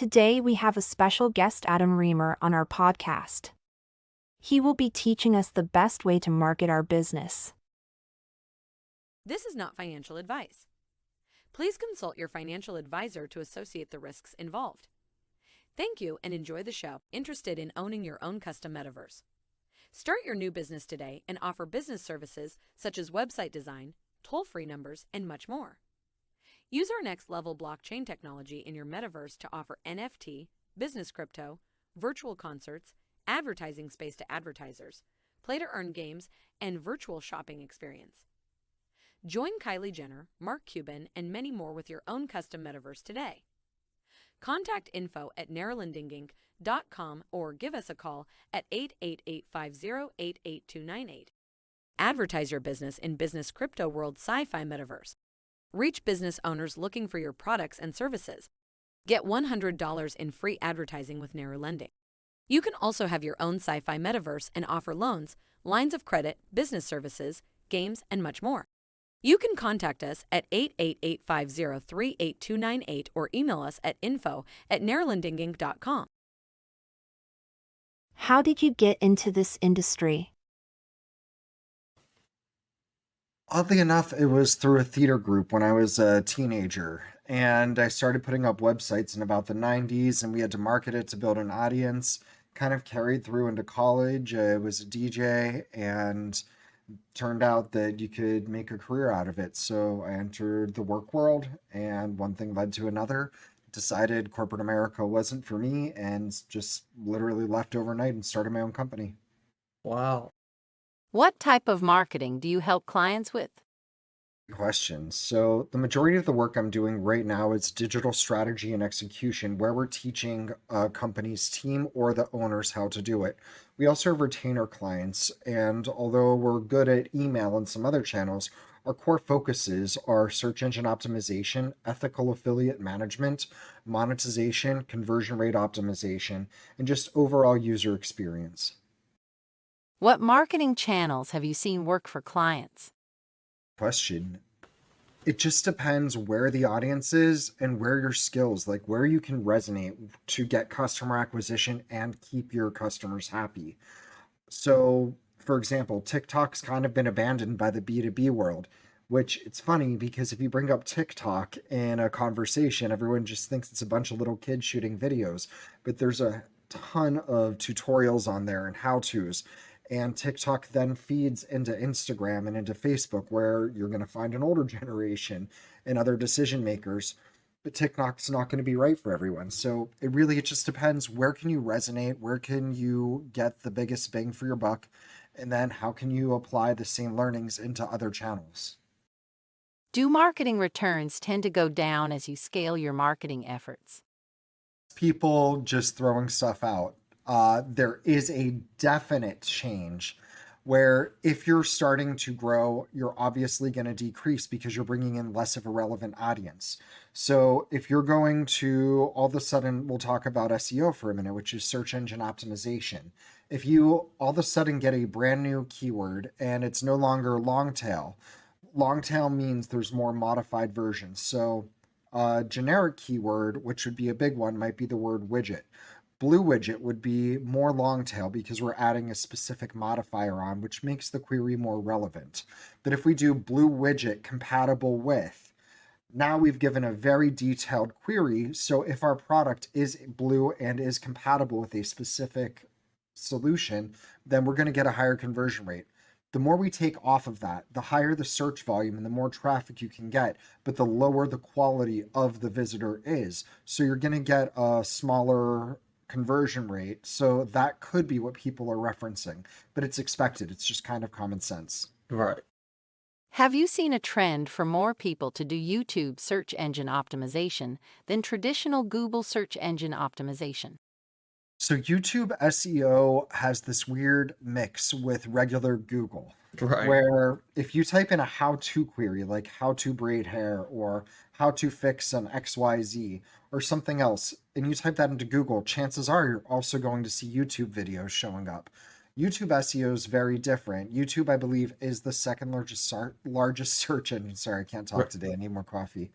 Today we have a special guest, Adam Riemer, on our podcast. He will be teaching us the best way to market our business. This is not financial advice. Please consult your financial advisor to associate the risks involved. Thank you and enjoy the show. Interested in owning your own custom metaverse? Start your new business today and offer business services such as website design, toll-free numbers, and much more. Use our next-level blockchain technology in your metaverse to offer NFT, business crypto, virtual concerts, advertising space to advertisers, play-to-earn games, and virtual shopping experience. Join Kylie Jenner, Mark Cuban, and many more with your own custom metaverse today. Contact info@neuralindinginc.com or give us a call at 888-50-88298. Advertise your business in Business Crypto World Sci-Fi Metaverse. Reach business owners looking for your products and services. Get $100 in free advertising with NeuroLending. You can also have your own sci-fi metaverse and offer loans, lines of credit, business services, games, and much more. You can contact us at 888-50-38298 or email us at info@neuralindinginc.com. How did you get into this industry? Oddly enough, it was through a theater group when I was a teenager, and I started putting up websites in about the 90s, and we had to market it to build an audience. Kind of carried through into college. I was a DJ, and turned out that you could make a career out of it. So I entered the work world, and one thing led to another. Decided corporate America wasn't for me, and just literally left overnight and started my own company. Wow. What type of marketing do you help clients with? Question. So the majority of the work I'm doing right now is digital strategy and execution, where we're teaching a company's team or the owners how to do it. We also have retainer clients, and although we're good at email and some other channels, our core focuses are search engine optimization, ethical affiliate management, monetization, conversion rate optimization, and just overall user experience. What marketing channels have you seen work for clients? Question. It just depends where the audience is and where your skills, like where you can resonate to get customer acquisition and keep your customers happy. So, for example, TikTok's kind of been abandoned by the B2B world, which it's funny because if you bring up TikTok in a conversation, everyone just thinks it's a bunch of little kids shooting videos, but there's a ton of tutorials on there and how-tos. And TikTok then feeds into Instagram and into Facebook, where you're going to find an older generation and other decision makers. But TikTok's not going to be right for everyone. So it just depends. Where can you resonate? Where can you get the biggest bang for your buck? And then how can you apply the same learnings into other channels? Do marketing returns tend to go down as you scale your marketing efforts? People just throwing stuff out. There is a definite change where if you're starting to grow, you're obviously going to decrease because you're bringing in less of a relevant audience. So if you're going to all of a sudden, we'll talk about SEO for a minute, which is search engine optimization. If you all of a sudden get a brand new keyword and it's no longer long tail means there's more modified versions. So a generic keyword, which would be a big one, might be the word widget. Blue widget would be more long tail because we're adding a specific modifier on, which makes the query more relevant. But if we do blue widget compatible with, now we've given a very detailed query. So if our product is blue and is compatible with a specific solution, then we're going to get a higher conversion rate. The more we take off of that, the higher the search volume and the more traffic you can get, but the lower the quality of the visitor is. So you're going to get a smaller conversion rate. So that could be what people are referencing, but it's expected. It's just kind of common sense. Right. Have you seen a trend for more people to do YouTube search engine optimization than traditional Google search engine optimization? So YouTube SEO has this weird mix with regular Google, Right. where if you type in a how-to query like how to braid hair or how to fix an XYZ or something else, and you type that into Google, chances are you're also going to see YouTube videos showing up. YouTube SEO is very different. YouTube, I believe, is the second largest search engine. Sorry, I can't talk Right. today. I need more coffee.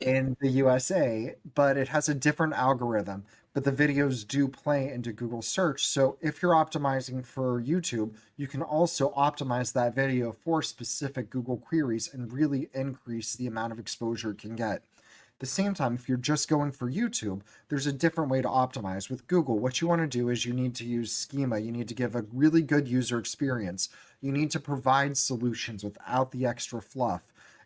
in the USA, but it has a different algorithm. But the videos do play into Google search. So if you're optimizing for YouTube, you can also optimize that video for specific Google queries and really increase the amount of exposure it can get. At the same time, if you're just going for YouTube, there's a different way to optimize. With Google, what you want to do is you need to use schema. You need to give a really good user experience. You need to provide solutions without the extra fluff.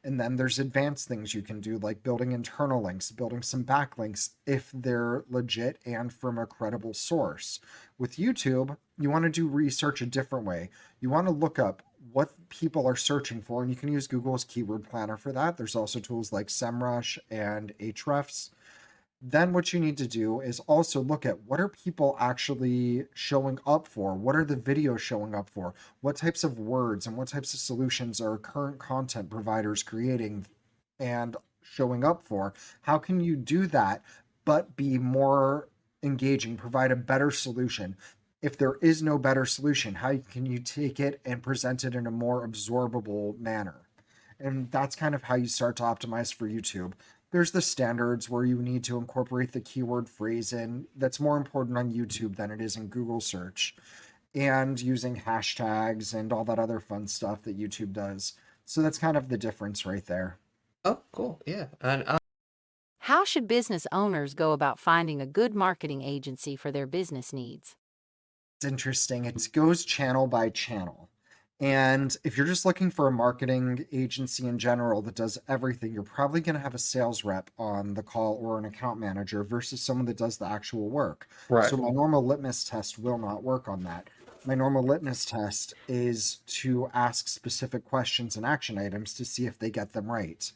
And then there's advanced things you can do, like building internal links, building some backlinks if they're legit and from a credible source. With YouTube, you want to do research a different way. You want to look up what people are searching for, and you can use Google's keyword planner for that. There's also tools like SEMrush and Ahrefs. Then what you need to do is also look at what are people actually showing up for? What are the videos showing up for? What types of words and what types of solutions are current content providers creating and showing up for? How can you do that but be more engaging, provide a better solution? If there is no better solution, how can you take it and present it in a more absorbable manner? And that's kind of how you start to optimize for YouTube. There's the standards where you need to incorporate the keyword phrase in. That's more important on YouTube than it is in Google search, and using hashtags and all that other fun stuff that YouTube does. So that's kind of the difference right there. Oh, cool. Yeah. And How should business owners go about finding a good marketing agency for their business needs? It's interesting. It goes channel by channel. And if you're just looking for a marketing agency in general that does everything, you're probably going to have a sales rep on the call or an account manager versus someone that does the actual work. right. So my normal litmus test will not work on that. My normal litmus test is to ask specific questions and action items to see if they get them right.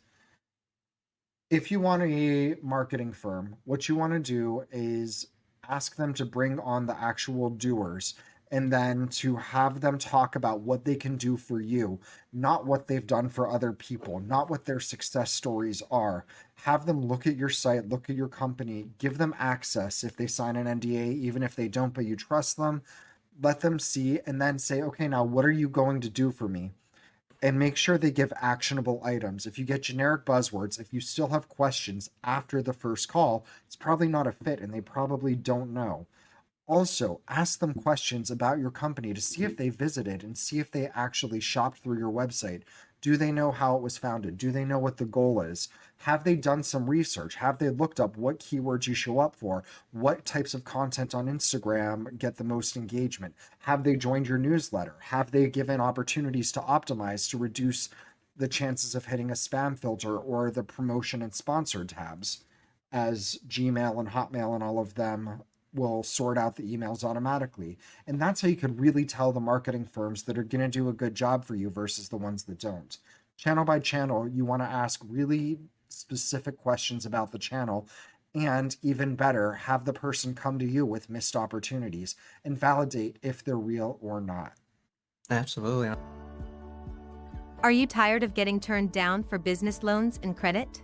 If you want a marketing firm, what you want to do is ask them to bring on the actual doers and then to have them talk about what they can do for you, not what they've done for other people, not what their success stories are. Have them look at your site, look at your company, give them access if they sign an NDA, even if they don't, but you trust them. Let them see and then say, okay, now what are you going to do for me? And make sure they give actionable items. If you get generic buzzwords, if you still have questions after the first call, it's probably not a fit and they probably don't know. Also, ask them questions about your company to see if they visited and see if they actually shopped through your website. Do they know how it was founded? Do they know what the goal is? Have they done some research? Have they looked up what keywords you show up for? What types of content on Instagram get the most engagement? Have they joined your newsletter? Have they given opportunities to optimize to reduce the chances of hitting a spam filter or the promotion and sponsored tabs, as Gmail and Hotmail and all of them will sort out the emails automatically? And that's how you could really tell the marketing firms that are going to do a good job for you versus the ones that don't. Channel by channel, you want to ask really specific questions about the channel. And even better, have the person come to you with missed opportunities and validate if they're real or not. Absolutely. Are you tired of getting turned down for business loans and credit?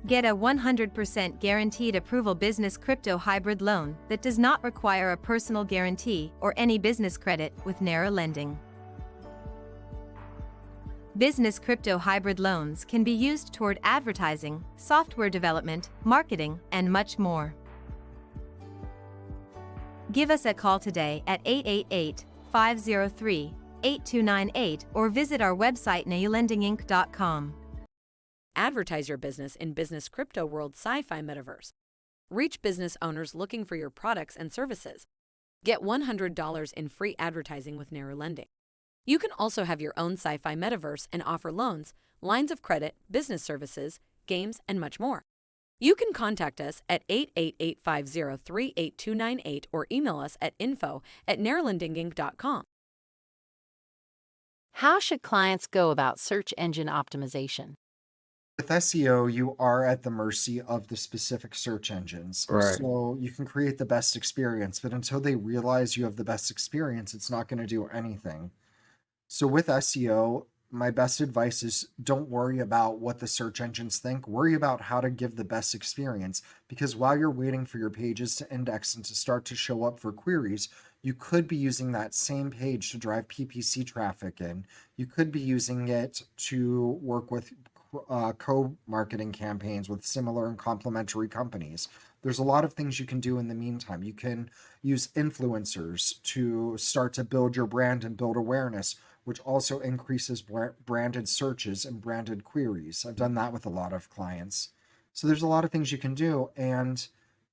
Get a 100% guaranteed approval business crypto hybrid loan that does not require a personal guarantee or any business credit with Nara Lending. Business crypto hybrid loans can be used toward advertising, software development, marketing, and much more. Give us a call today at 888-503-8298 or visit our website nayulendinginc.com. Advertise your business in business crypto world sci-fi metaverse. Reach business owners looking for your products and services. Get $100 in free advertising with Narrow Lending. You can also have your own sci-fi metaverse and offer loans, lines of credit, business services, games, and much more. You can contact us at 888-503-8298 or email us at info@narrowlendinginc.com. How should clients go about search engine optimization? With SEO, you are at the mercy of the specific search engines. Right. So you can create the best experience, but until they realize you have the best experience, it's not going to do anything. So with SEO, my best advice is don't worry about what the search engines think. Worry about how to give the best experience, because while you're waiting for your pages to index and to start to show up for queries, you could be using that same page to drive PPC traffic in. You could be using it to work with co-marketing campaigns with similar and complementary companies. There's a lot of things you can do in the meantime. You can use influencers to start to build your brand and build awareness, which also increases branded searches and branded queries. I've done that with a lot of clients. So there's a lot of things you can do. And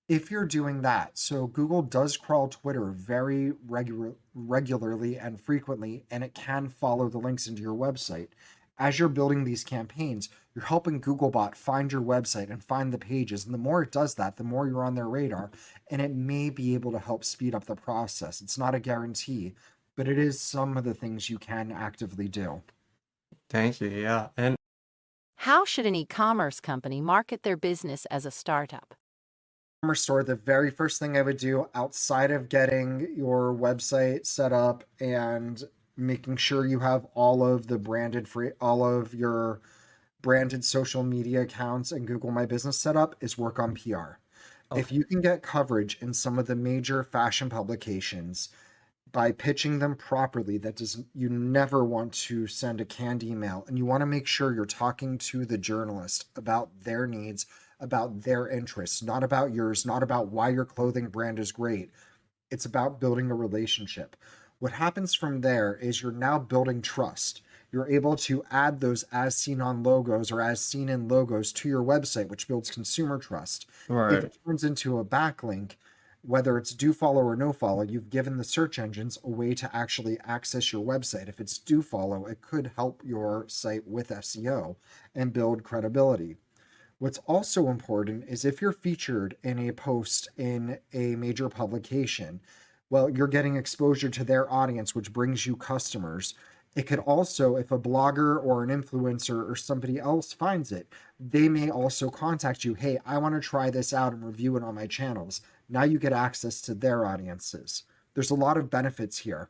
if you're doing that, so Google does crawl Twitter very regularly and frequently, and it can follow the links into your website. As you're building these campaigns, you're helping Googlebot find your website and find the pages. And the more it does that, the more you're on their radar, and it may be able to help speed up the process. It's not a guarantee, but it is some of the things you can actively do. Thank you. Yeah. And How should an e-commerce company market their business as a startup? E-commerce store, the very first thing I would do outside of getting your website set up and making sure you have all of the all of your branded social media accounts and Google My Business set up is work on PR. If okay. you can get coverage in some of the major fashion publications by pitching them properly, that does, you never want to send a canned email, and you want to make sure you're talking to the journalist about their needs, about their interests, not about yours, not about why your clothing brand is great. It's about building a relationship. What happens from there is you're now building trust. You're able to add those as seen on logos or as seen in logos to your website, which builds consumer trust. If Right. it turns into a backlink, whether it's do follow or no follow, you've given the search engines a way to actually access your website. If it's do follow, it could help your site with SEO and build credibility. What's also important is if you're featured in a post in a major publication, well, you're getting exposure to their audience, which brings you customers. It could also, if a blogger or an influencer or somebody else finds it, they may also contact you. Hey, I want to try this out and review it on my channels. Now you get access to their audiences. There's a lot of benefits here.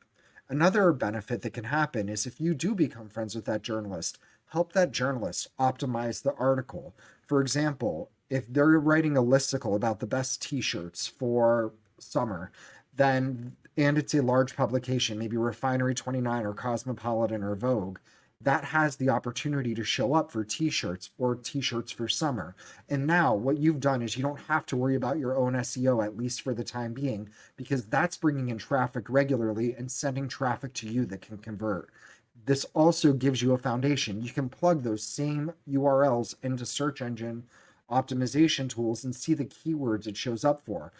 Another benefit that can happen is if you do become friends with that journalist, help that journalist optimize the article. For example, if they're writing a listicle about the best t-shirts for summer, then and it's a large publication, maybe Refinery 29 or Cosmopolitan or Vogue, that has the opportunity to show up for t-shirts or t-shirts for summer. And now what you've done is you don't have to worry about your own SEO, at least for the time being, because that's bringing in traffic regularly and sending traffic to you that can convert. This also gives you a foundation. You can plug those same URLs into search engine optimization tools and see the keywords it shows up for.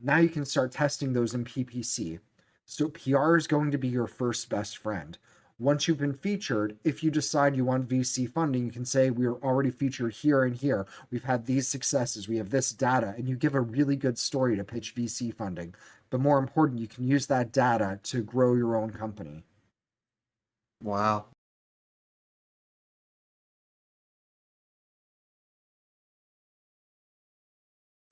Now you can start testing those in PPC. So PR is going to be your first best friend. Once you've been featured, if you decide you want VC funding, you can say, we're already featured here and here. We've had these successes. We have this data. And you give a really good story to pitch VC funding. But more important, you can use that data to grow your own company. Wow.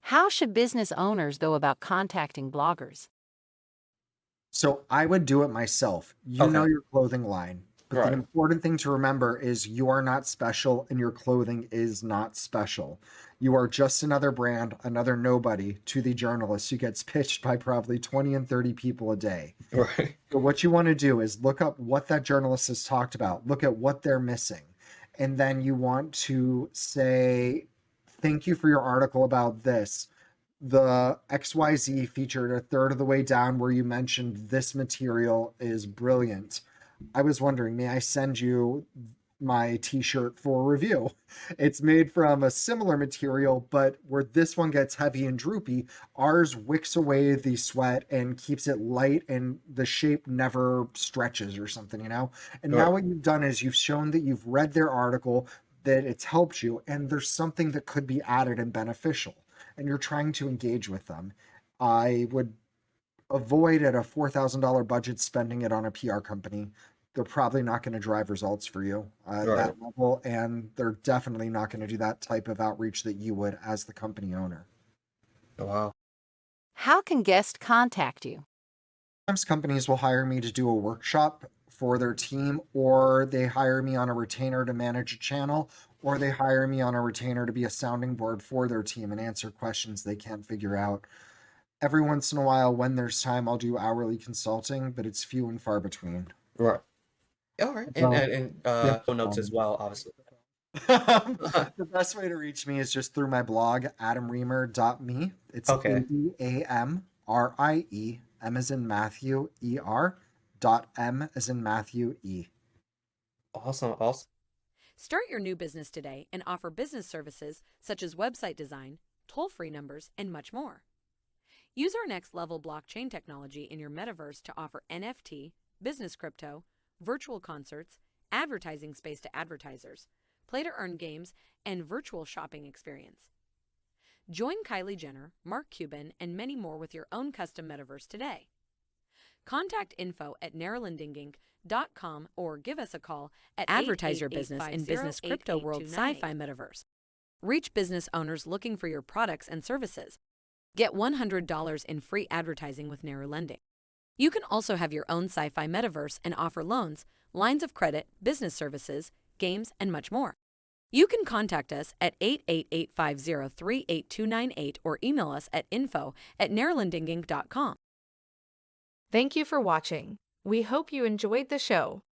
How should business owners go about contacting bloggers? So I would do it myself. You know Okay. your clothing line, but the Right. important thing to remember is you are not special and your clothing is not special. You are just another brand, another nobody to the journalist who gets pitched by probably 20 and 30 people a day. Right. So what you want to do is look up what that journalist has talked about, look at what they're missing, and then you want to say, thank you for your article about this. The XYZ featured a third of the way down where you mentioned this material is brilliant. I was wondering, may I send you my t-shirt for review? It's made from a similar material, but where this one gets heavy and droopy, ours wicks away the sweat and keeps it light and the shape never stretches or something, you know? And now Right. what you've done is you've shown that you've read their article, that it's helped you, and there's something that could be added and beneficial, and you're trying to engage with them. I would avoid at a $4,000 budget spending it on a PR company. They're probably not going to drive results for you at Right. that level, and they're definitely not going to do that type of outreach that you would as the company owner. Wow. How can guests contact you? Sometimes companies will hire me to do a workshop for their team, or they hire me on a retainer to manage a channel, or they hire me on a retainer to be a sounding board for their team and answer questions they can't figure out. Every once in a while, when there's time, I'll do hourly consulting, but it's few and far between. Right. All right. And So, and and yeah. show notes as well, obviously. The best way to reach me is just through my blog, adamriemer.me. It's Okay. ADAMRIE, M as in Matthew, ER, M as in Matthew, E. Awesome. Awesome. Start your new business today and offer business services such as website design, toll-free numbers, and much more. Use our next level blockchain technology in your metaverse to offer NFT, business crypto, virtual concerts, advertising space to advertisers, play to earn games, and virtual shopping experience. Join Kylie Jenner, Mark Cuban, and many more with your own custom metaverse today. Contact info@neuralendinginc.com or give us a call at advertise your business in business crypto world sci-fi metaverse. Reach business owners looking for your products and services. Get $100 in free advertising with Neuralending. You can also have your own sci-fi metaverse and offer loans, lines of credit, business services, games, and much more. You can contact us at 888-50-38298 or email us at info@neuralendinginc.com. Thank you for watching. We hope you enjoyed the show.